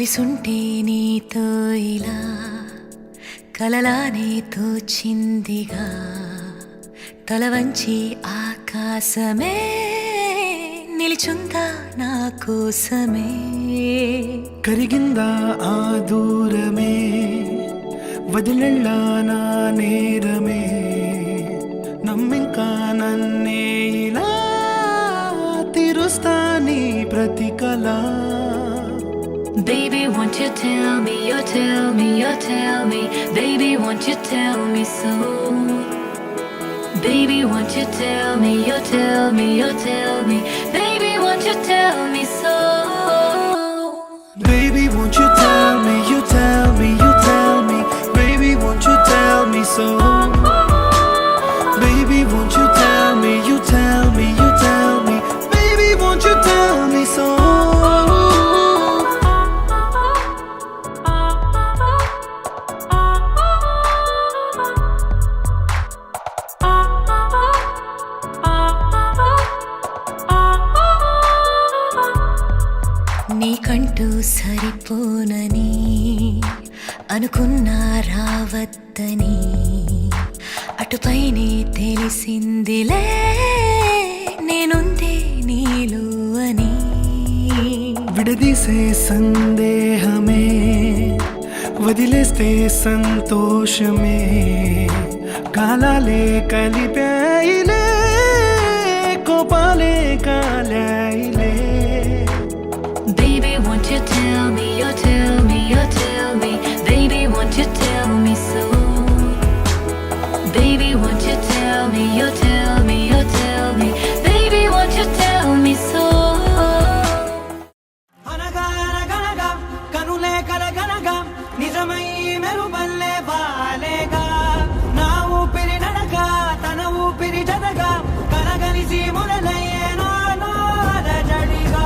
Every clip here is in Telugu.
కలిసుంటే నీతో ఇలా కలలానే తోచిందిగా తల వంచి ఆకాశమే నిలిచుందా నా కోసమే కరిగిందా ఆ దూరమే వదిలెళ్ళా నా నేరమే నమ్మింకా నన్నే ఇలా తీరుస్తా నీ ప్రతి కళ Baby, won't you tell me, you tell me, you tell me Baby, won't you tell me so Baby, won't you tell me, you tell me, you tell me Baby, won't you tell me so Baby, won't you tell me, you tell me, you tell me Baby, won't you tell me so Baby, won't you tell me, you tell me, you tell me Baby, won't you tell me so నీకంటూ సరిపోనని అనుకున్నా రావద్దని అటుపైనే తెలిసిందిలే నేనుందే నీలో అని విడదీసే సందేహమే వదిలేస్తే సంతోషమే కాలాలే కలిపాయిలే కోపాలే కాలాయిలే Baby, won't you tell me, you tell me, you tell me Baby, won't you tell me so Baby, won't you tell me, you tell me, you tell me Baby, won't you tell me so అనగా అనగనగా కనులే కలగనగా నిజమై మెరుపల్లే వాలేగా నా ఊపిరి నడగా తన ఊపిరి జతగా కలగలిసి మొదలయ్యేనో జడిగా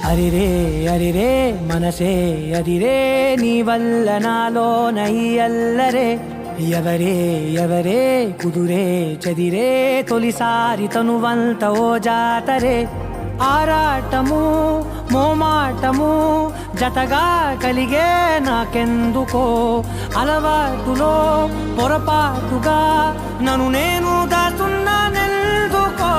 అరిరే అరిరే మనసే అరిరే నీ వల్ల నాలో నయ్యల్లరే ఎవరే ఎవరే కుదురే చదిరే తొలిసారి తనువంత ఓ జాతరే ఆరాటము మోమాటము జతగా కలిగే నాకెందుకో అలవాటులో పొరపాటుగా నన్ను నేను దాస్తున్నానెందుకో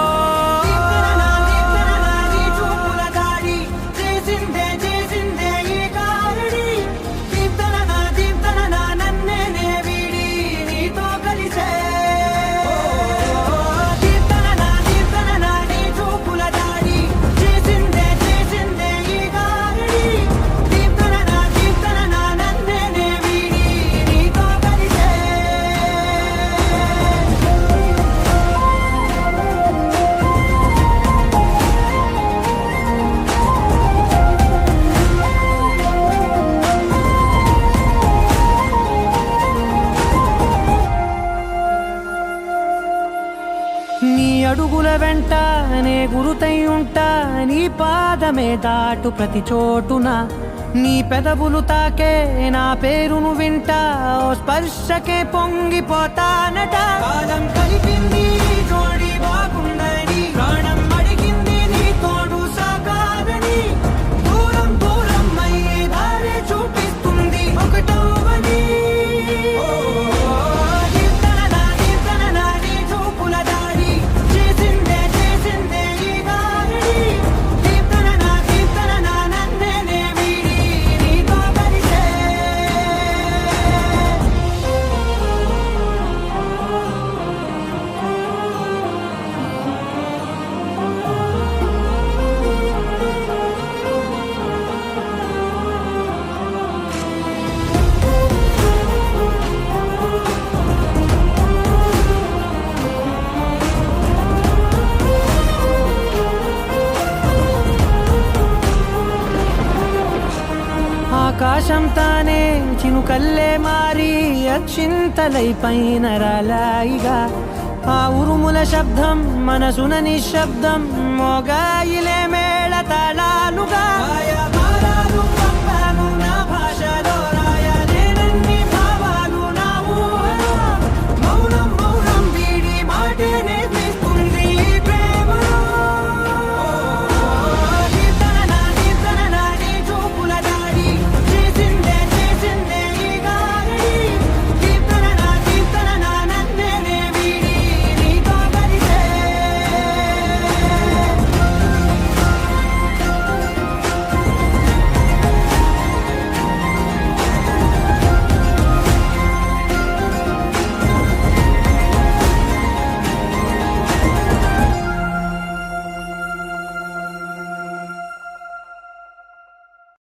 నీ అడుగుల వెంట నే గురుతై ఉంటా నీ పాదమే దాటు ప్రతి చోటున నీ పెదవులు తాకే నా పేరును వింటా ఓ స్పర్శకే పొంగిపోతానట కాలం కలిపింది జోడి బాగుందని ప్రాణం అడిగింది నీ తోడు సాగాలని దూరం దూరం అయ్యే దారి చూపిస్తుంది ఒకటవని ఆకాశం తానే చినుకల్లే మారి అక్షింతలై పైన రాలాయిగా ఆ ఉరుముల శబ్దం మనసున నిశ్శబ్దం మోగాయిలే మేళ తాళాలుగా